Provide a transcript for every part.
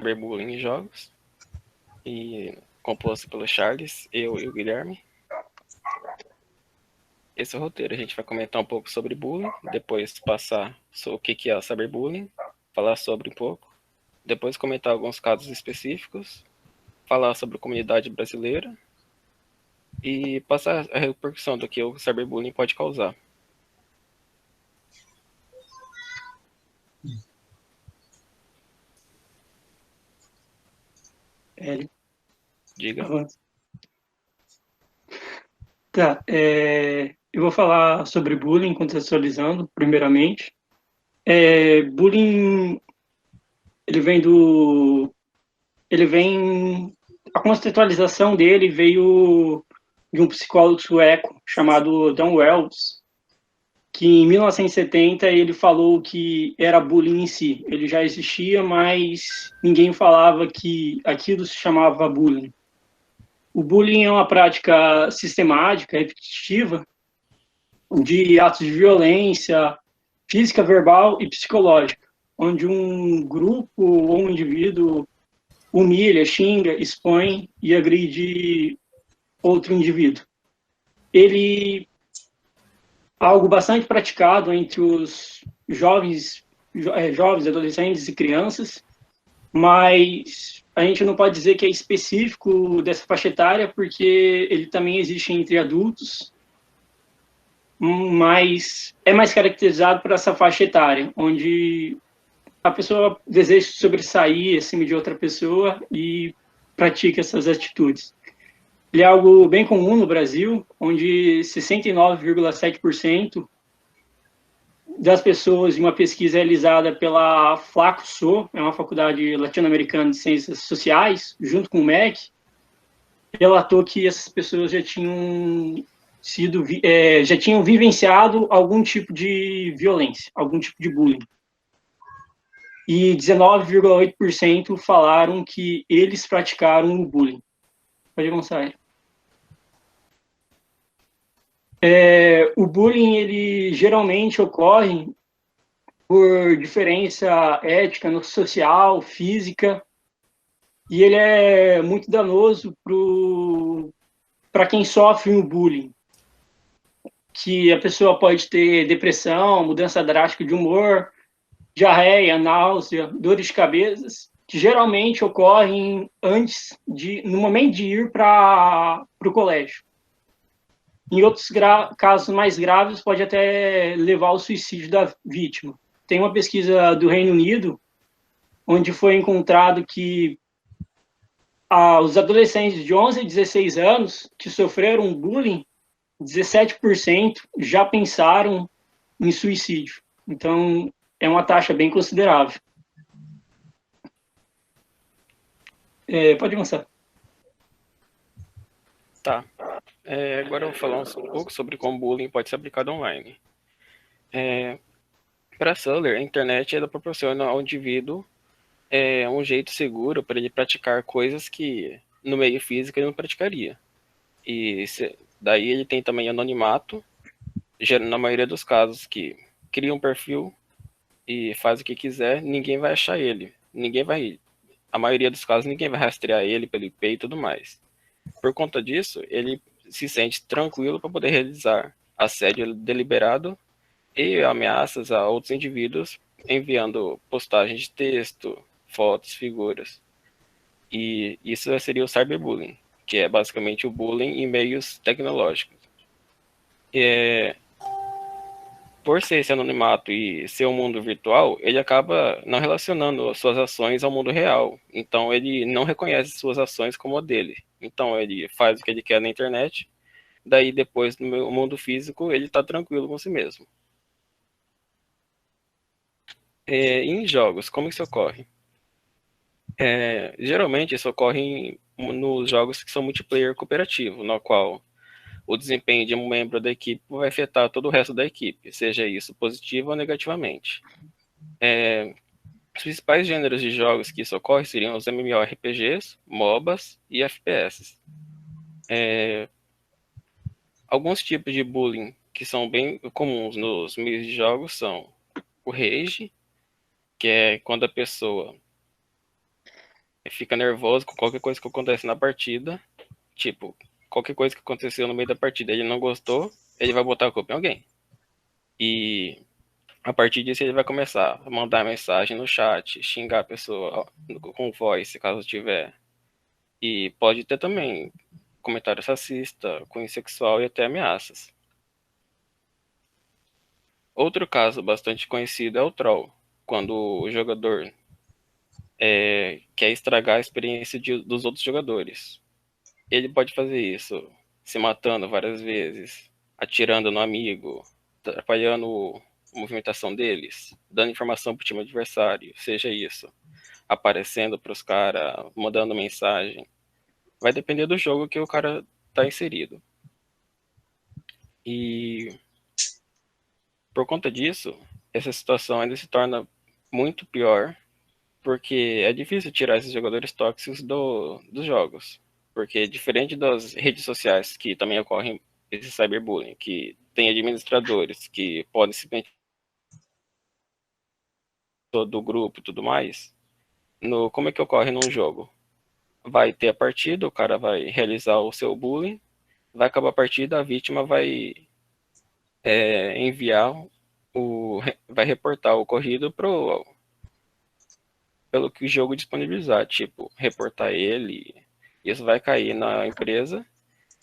Cyberbullying em Jogos, e composto pelo Charles, eu e o Guilherme. Esse é o roteiro. A gente vai comentar um pouco sobre bullying, depois passar sobre o que é o cyberbullying, falar sobre um pouco, depois comentar alguns casos específicos, falar sobre a comunidade brasileira e passar a repercussão do que o cyberbullying pode causar. Diga. Tá, eu vou falar sobre bullying, contextualizando, primeiramente. Bullying, a contextualização dele veio de um psicólogo sueco chamado Dan Wells, que em 1970 ele falou que era bullying em si. Ele já existia, mas ninguém falava que aquilo se chamava bullying. O bullying é uma prática sistemática, repetitiva, de atos de violência física, verbal e psicológica, onde um grupo ou um indivíduo humilha, xinga, expõe e agride outro indivíduo. Ele é algo bastante praticado entre os jovens, adolescentes e crianças, mas a gente não pode dizer que é específico dessa faixa etária, porque ele também existe entre adultos, mas é mais caracterizado por essa faixa etária, onde a pessoa deseja sobressair acima de outra pessoa e pratica essas atitudes. Ele é algo bem comum no Brasil, onde 69,7% das pessoas, em uma pesquisa realizada pela FLACSO, é uma faculdade latino-americana de ciências sociais, junto com o MEC, relatou que essas pessoas já tinham vivenciado algum tipo de violência, algum tipo de bullying. E 19,8% falaram que eles praticaram o bullying. Pode avançar. O bullying, ele geralmente ocorre por diferença ética, social, física, e ele é muito danoso para quem sofre o bullying, que a pessoa pode ter depressão, mudança drástica de humor, diarreia, náusea, dores de cabeça, que geralmente ocorrem no momento de ir para o colégio. Em outros casos mais graves, pode até levar ao suicídio da vítima. Tem uma pesquisa do Reino Unido, onde foi encontrado que os adolescentes de 11 a 16 anos que sofreram bullying, 17% já pensaram em suicídio. Então, é uma taxa bem considerável. Pode avançar. Tá. Agora eu vou falar um pouco sobre como o bullying pode ser aplicado online. Para Suller, a internet ela proporciona ao indivíduo um jeito seguro para ele praticar coisas que no meio físico ele não praticaria. E daí ele tem também anonimato, na maioria dos casos que cria um perfil e faz o que quiser, ninguém vai achar ele. A maioria dos casos, ninguém vai rastrear ele pelo IP e tudo mais. Por conta disso, ele se sente tranquilo para poder realizar assédio deliberado e ameaças a outros indivíduos, enviando postagens de texto, fotos, figuras. E isso seria o cyberbullying, que é basicamente o bullying em meios tecnológicos. Por ser esse anonimato e ser um mundo virtual, ele acaba não relacionando suas ações ao mundo real. Então, ele não reconhece suas ações como a dele. Então, ele faz o que ele quer na internet, daí depois, no mundo físico, ele está tranquilo com si mesmo. Em jogos, como isso ocorre? Geralmente, isso ocorre nos jogos que são multiplayer cooperativo, no qual o desempenho de um membro da equipe vai afetar todo o resto da equipe, seja isso positivo ou negativamente. Os principais gêneros de jogos que isso ocorre seriam os MMORPGs, MOBAs e FPS. Alguns tipos de bullying que são bem comuns nos meios de jogos são o rage, que é quando a pessoa fica nervoso com qualquer coisa que acontece na partida. Tipo, qualquer coisa que aconteceu no meio da partida, ele não gostou, ele vai botar a culpa em alguém. E a partir disso ele vai começar a mandar mensagem no chat, xingar a pessoa com voice, caso tiver. E pode ter também comentário racista, cunho sexual e até ameaças. Outro caso bastante conhecido é o troll, quando o jogador quer estragar a experiência dos outros jogadores. Ele pode fazer isso se matando várias vezes, atirando no amigo, atrapalhando a movimentação deles, dando informação pro time adversário, seja isso, aparecendo pros caras, mandando mensagem. Vai depender do jogo que o cara tá inserido. E por conta disso, essa situação ainda se torna muito pior, porque é difícil tirar esses jogadores tóxicos dos jogos. Porque diferente das redes sociais, que também ocorrem esse cyberbullying, que tem administradores que podem simplesmente do grupo e tudo mais, como é que ocorre num jogo? Vai ter a partida, o cara vai realizar o seu bullying, vai acabar a partida, a vítima vai enviar vai reportar o ocorrido pelo que o jogo disponibilizar, tipo, reportar ele, isso vai cair na empresa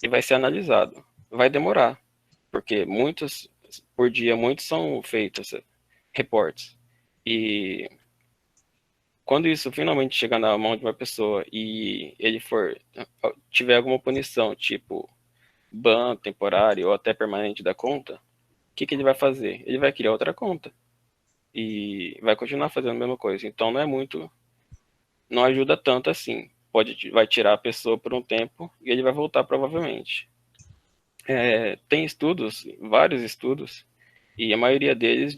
e vai ser analisado. Vai demorar, porque por dia, muitos são feitos reportes. E quando isso finalmente chegar na mão de uma pessoa e ele tiver alguma punição, tipo ban temporário ou até permanente da conta, o que ele vai fazer? Ele vai criar outra conta e vai continuar fazendo a mesma coisa. Então não ajuda tanto assim. Vai tirar a pessoa por um tempo e ele vai voltar provavelmente. Tem estudos, vários estudos, e a maioria deles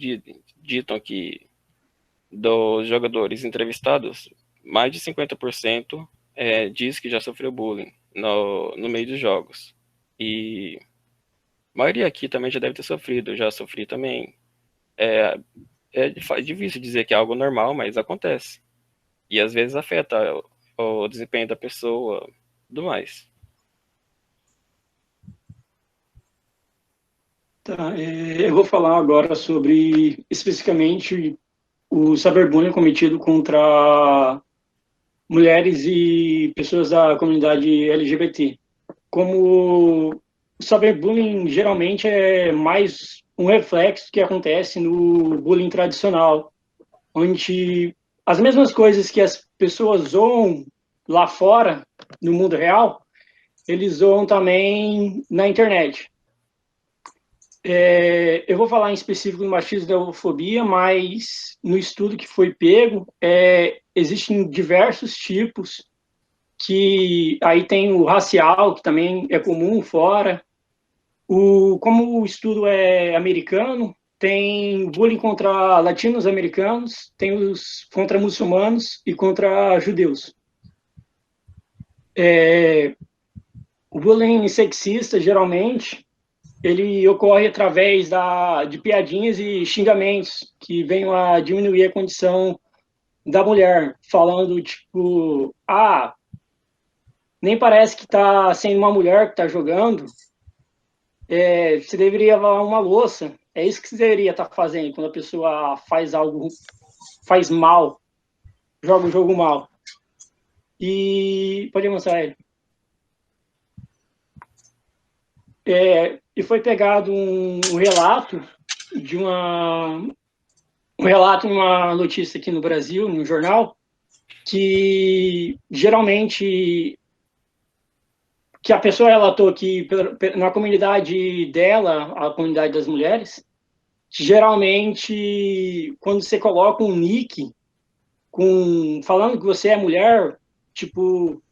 ditam que dos jogadores entrevistados, mais de 50% diz que já sofreu bullying no meio dos jogos. E a maioria aqui também já deve ter sofrido, eu já sofri também. É difícil dizer que é algo normal, mas acontece. E às vezes afeta o desempenho da pessoa, tudo mais. Tá, eu vou falar agora sobre especificamente o cyberbullying cometido contra mulheres e pessoas da comunidade LGBT. Como o cyberbullying geralmente é mais um reflexo que acontece no bullying tradicional, onde as mesmas coisas que as pessoas zoam lá fora, no mundo real, eles zoam também na internet. Eu vou falar em específico do machismo e da homofobia, mas no estudo que foi pego, existem diversos tipos, que aí tem o racial, que também é comum fora. Como o estudo é americano, tem bullying contra latinos americanos, tem os contra muçulmanos e contra judeus. O bullying sexista, geralmente, ele ocorre através de piadinhas e xingamentos que venham a diminuir a condição da mulher, falando tipo, nem parece que está sendo uma mulher que está jogando, você deveria lavar uma louça, é isso que você deveria estar fazendo quando a pessoa faz mal, joga um jogo mal. E pode mostrar ele. E foi pegado um relato de um relato em uma notícia aqui no Brasil, no jornal, que geralmente que a pessoa relatou que na comunidade dela, a comunidade das mulheres, geralmente quando você coloca um nick falando que você é mulher, tipo,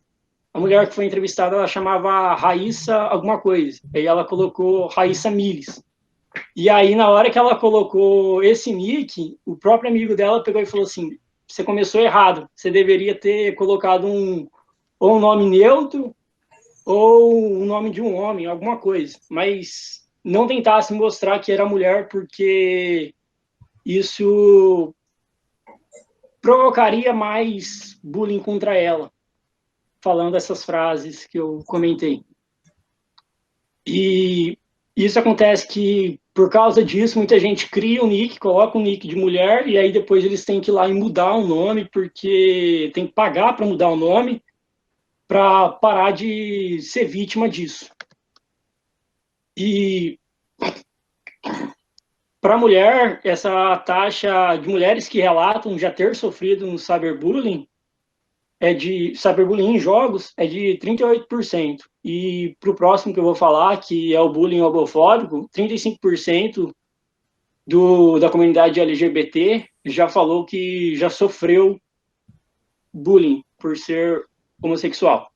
a mulher que foi entrevistada, ela chamava Raíssa alguma coisa, aí ela colocou Raíssa Miles. E aí, na hora que ela colocou esse nick, o próprio amigo dela pegou e falou assim, você começou errado, você deveria ter colocado ou um nome neutro, ou o nome de um homem, alguma coisa. Mas não tentasse mostrar que era mulher, porque isso provocaria mais bullying contra ela, falando essas frases que eu comentei. E isso acontece que, por causa disso, muita gente cria um nick, coloca um nick de mulher, e aí depois eles têm que ir lá e mudar o nome, porque tem que pagar para mudar o nome, para parar de ser vítima disso. E para a mulher, essa taxa de mulheres que relatam já ter sofrido um cyberbullying cyberbullying em jogos é de 38%. E para o próximo que eu vou falar, que é o bullying homofóbico, 35% da comunidade LGBT já falou que já sofreu bullying por ser homossexual.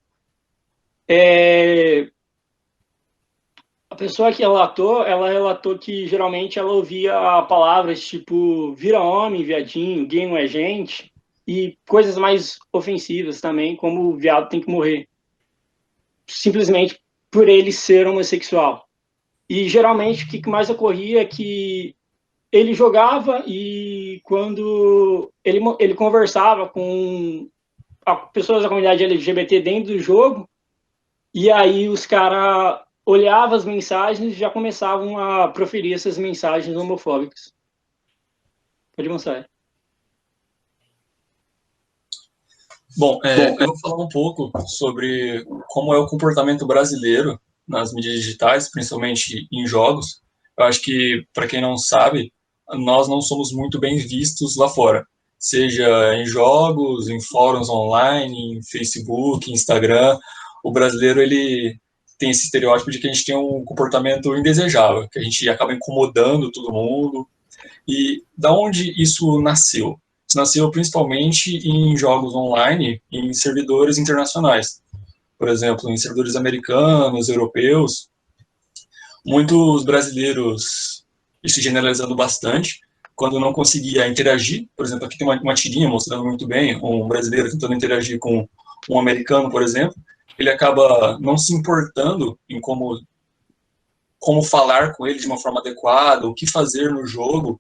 A pessoa que relatou, ela relatou que geralmente ela ouvia palavras tipo vira homem, viadinho, gay não é gente, e coisas mais ofensivas também, como o viado tem que morrer, simplesmente por ele ser homossexual. E geralmente o que mais ocorria é que ele jogava e quando ele conversava com pessoas da comunidade LGBT dentro do jogo, e aí os caras olhavam as mensagens e já começavam a proferir essas mensagens homofóbicas. Pode mostrar. Bom, eu vou falar um pouco sobre como é o comportamento brasileiro nas mídias digitais, principalmente em jogos. Eu acho que, para quem não sabe, nós não somos muito bem vistos lá fora, seja em jogos, em fóruns online, em Facebook, Instagram. O brasileiro, ele tem esse estereótipo de que a gente tem um comportamento indesejável, que a gente acaba incomodando todo mundo. E da onde isso nasceu? Isso nasceu principalmente em jogos online, em servidores internacionais. Por exemplo, em servidores americanos, europeus. Muitos brasileiros, isso generalizando bastante, quando não conseguia interagir, por exemplo, aqui tem uma tirinha mostrando muito bem um brasileiro tentando interagir com um americano, por exemplo, ele acaba não se importando em como falar com ele de uma forma adequada, o que fazer no jogo,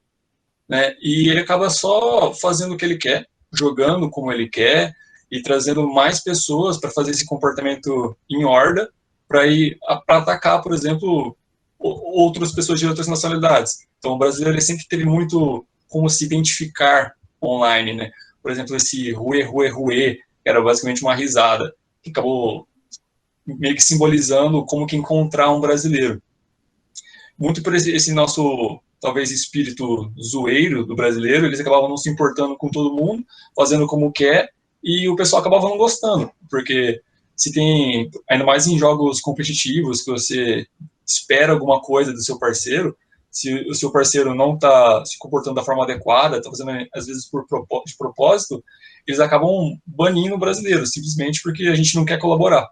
né? E ele acaba só fazendo o que ele quer, jogando como ele quer e trazendo mais pessoas para fazer esse comportamento em horda, para ir para atacar, por exemplo, outras pessoas de outras nacionalidades. Então, o brasileiro ele sempre teve muito como se identificar online, né? Por exemplo, esse ruê, ruê, ruê, que era basicamente uma risada, que acabou meio que simbolizando como que encontrar um brasileiro. Muito por esse nosso, talvez, espírito zoeiro do brasileiro, eles acabavam não se importando com todo mundo, fazendo como quer, e o pessoal acabava não gostando, porque se tem, ainda mais em jogos competitivos, que você espera alguma coisa do seu parceiro, se o seu parceiro não está se comportando da forma adequada, está fazendo, às vezes, de propósito, eles acabam banindo o brasileiro, simplesmente porque a gente não quer colaborar.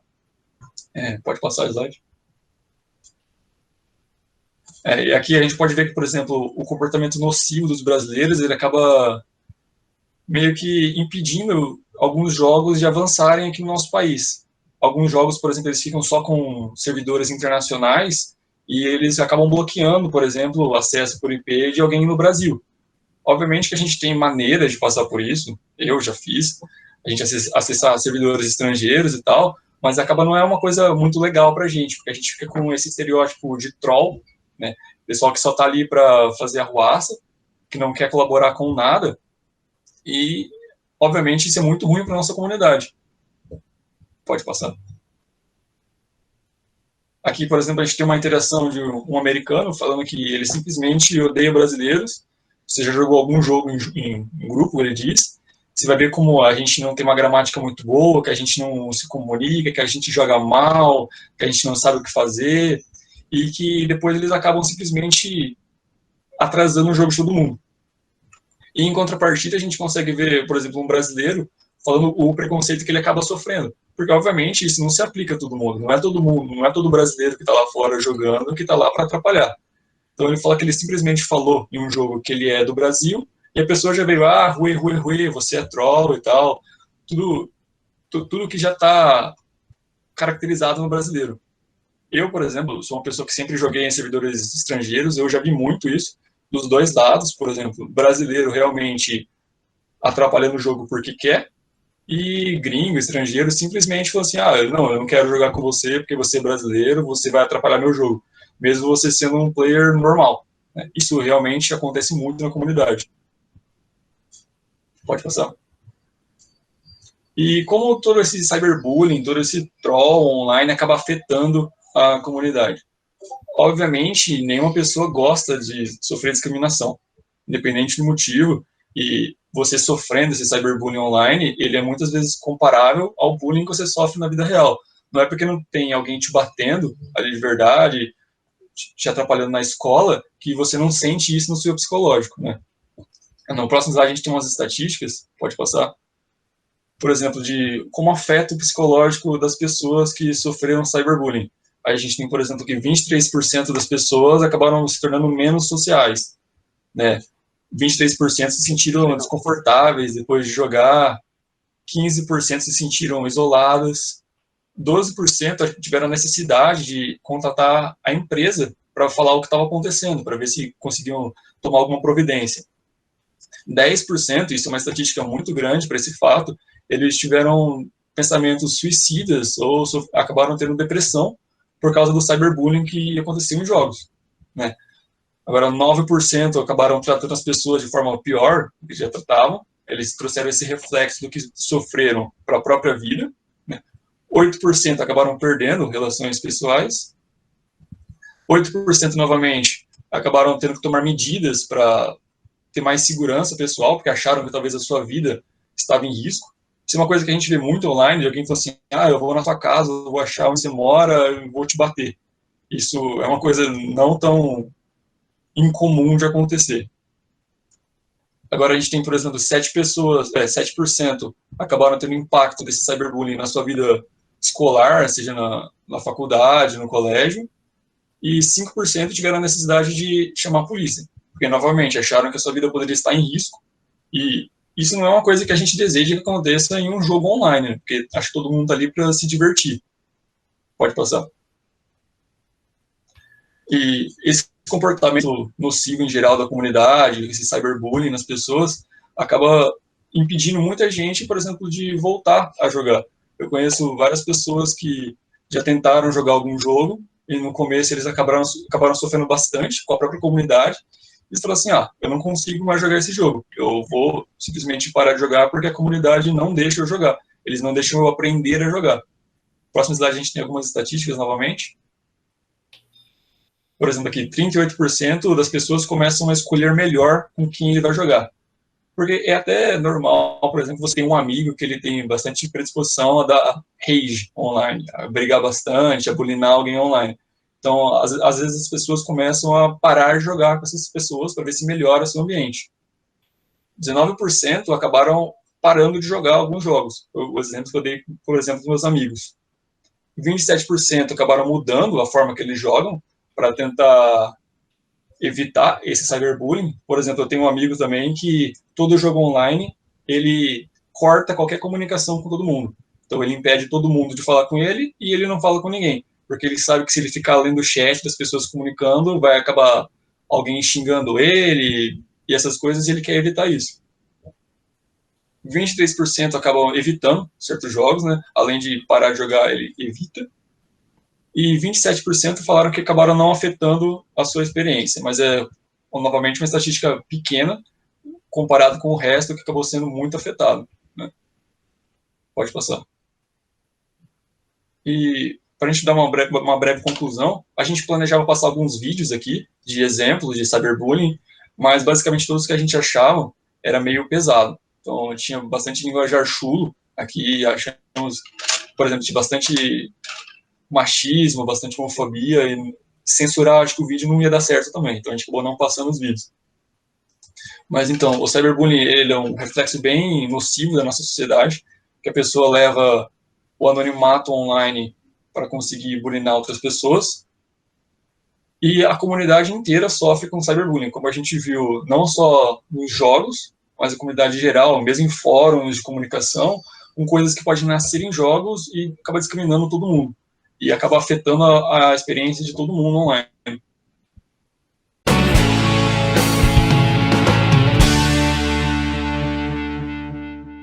Pode passar o slide. E aqui a gente pode ver que, por exemplo, o comportamento nocivo dos brasileiros, ele acaba meio que impedindo alguns jogos de avançarem aqui no nosso país. Alguns jogos, por exemplo, eles ficam só com servidores internacionais e eles acabam bloqueando, por exemplo, o acesso por IP de alguém no Brasil. Obviamente que a gente tem maneiras de passar por isso, eu já fiz, a gente acessar servidores estrangeiros e tal, mas acaba não é uma coisa muito legal pra gente, porque a gente fica com esse estereótipo de troll, né? Pessoal que só tá ali para fazer arruaça, que não quer colaborar com nada, e, obviamente, isso é muito ruim para nossa comunidade. Pode passar. Aqui, por exemplo, a gente tem uma interação de um americano falando que ele simplesmente odeia brasileiros. Você já jogou algum jogo em grupo, ele diz. Você vai ver como a gente não tem uma gramática muito boa, que a gente não se comunica, que a gente joga mal, que a gente não sabe o que fazer, e que depois eles acabam simplesmente atrasando o jogo de todo mundo. E em contrapartida, a gente consegue ver, por exemplo, um brasileiro falando o preconceito que ele acaba sofrendo. Porque, obviamente, isso não se aplica a todo mundo. Não é todo brasileiro que está lá fora jogando que está lá para atrapalhar. Então, ele fala que ele simplesmente falou em um jogo que ele é do Brasil, e a pessoa já veio, ruê, ruê, ruê, você é troll e tal. Tudo que já está caracterizado no brasileiro. Eu, por exemplo, sou uma pessoa que sempre joguei em servidores estrangeiros, eu já vi muito isso, dos dois lados, por exemplo, brasileiro realmente atrapalhando o jogo porque quer, e gringo, estrangeiro, simplesmente falam assim, ah, não, eu não quero jogar com você porque você é brasileiro, você vai atrapalhar meu jogo, mesmo você sendo um player normal. Né? Isso realmente acontece muito na comunidade. Pode passar. E como todo esse cyberbullying, todo esse troll online acaba afetando a comunidade? Obviamente, nenhuma pessoa gosta de sofrer discriminação, independente do motivo, e você sofrendo esse cyberbullying online, ele é muitas vezes comparável ao bullying que você sofre na vida real. Não é porque não tem alguém te batendo ali de verdade, te atrapalhando na escola, que você não sente isso no seu psicológico, né? No próximo slide a gente tem umas estatísticas, pode passar, por exemplo, de como afeta o psicológico das pessoas que sofreram cyberbullying. Aí a gente tem, por exemplo, que 23% das pessoas acabaram se tornando menos sociais, né? 23% se sentiram desconfortáveis depois de jogar, 15% se sentiram isoladas, 12% tiveram necessidade de contatar a empresa para falar o que estava acontecendo, para ver se conseguiam tomar alguma providência. 10%, isso é uma estatística muito grande para esse fato, eles tiveram pensamentos suicidas ou acabaram tendo depressão por causa do cyberbullying que aconteceu em jogos, né? Agora, 9% acabaram tratando as pessoas de forma pior do que já tratavam, eles trouxeram esse reflexo do que sofreram para a própria vida, né? 8% acabaram perdendo relações pessoais, 8% novamente acabaram tendo que tomar medidas para ter mais segurança pessoal, porque acharam que talvez a sua vida estava em risco. Isso é uma coisa que a gente vê muito online, de alguém falando assim, ah, eu vou na tua casa, eu vou achar onde você mora, eu vou te bater. Isso é uma coisa não tão incomum de acontecer. Agora a gente tem, por exemplo, 7% acabaram tendo impacto desse cyberbullying na sua vida escolar, seja na faculdade, no colégio, e 5% tiveram a necessidade de chamar a polícia, porque, novamente, acharam que a sua vida poderia estar em risco, e isso não é uma coisa que a gente deseja que aconteça em um jogo online, né? Porque acho que todo mundo está ali para se divertir. Pode passar. E esse comportamento nocivo em geral da comunidade, esse cyberbullying nas pessoas, acaba impedindo muita gente, por exemplo, de voltar a jogar. Eu conheço várias pessoas que já tentaram jogar algum jogo e no começo eles acabaram sofrendo bastante com a própria comunidade. Eles falaram assim, ah, eu não consigo mais jogar esse jogo, eu vou simplesmente parar de jogar porque a comunidade não deixa eu jogar, eles não deixam eu aprender a jogar. Próximo slide a gente tem algumas estatísticas novamente. Por exemplo, aqui, 38% das pessoas começam a escolher melhor com quem ele vai jogar. Porque é até normal, por exemplo, você tem um amigo que ele tem bastante predisposição a dar rage online, a brigar bastante, a bulinar alguém online. Então, às vezes as pessoas começam a parar de jogar com essas pessoas para ver se melhora seu ambiente. 19% acabaram parando de jogar alguns jogos. O exemplo que eu dei, por exemplo, dos meus amigos. 27% acabaram mudando a forma que eles jogam para tentar evitar esse cyberbullying. Por exemplo, eu tenho um amigo também que todo jogo online, ele corta qualquer comunicação com todo mundo. Então ele impede todo mundo de falar com ele e ele não fala com ninguém, porque ele sabe que se ele ficar lendo o chat das pessoas comunicando, vai acabar alguém xingando ele e essas coisas, e ele quer evitar isso. 23% acabam evitando certos jogos, né? Além de parar de jogar, ele evita. E 27% falaram que acabaram não afetando a sua experiência, mas é, novamente, uma estatística pequena comparado com o resto que acabou sendo muito afetado, né? Pode passar. E para a gente dar uma breve conclusão, a gente planejava passar alguns vídeos aqui de exemplos de cyberbullying, mas basicamente todos que a gente achava era meio pesado. Então tinha bastante linguajar chulo, aqui achamos, por exemplo, tinha bastante machismo, bastante homofobia, e censurar, acho que o vídeo não ia dar certo também, então a gente acabou não passando os vídeos. Mas então, o cyberbullying, ele é um reflexo bem nocivo da nossa sociedade, que a pessoa leva o anonimato online para conseguir bulinar outras pessoas, e a comunidade inteira sofre com cyberbullying, como a gente viu não só nos jogos, mas a comunidade geral, mesmo em fóruns de comunicação, com coisas que podem nascer em jogos e acaba discriminando todo mundo, e acaba afetando a experiência de todo mundo online.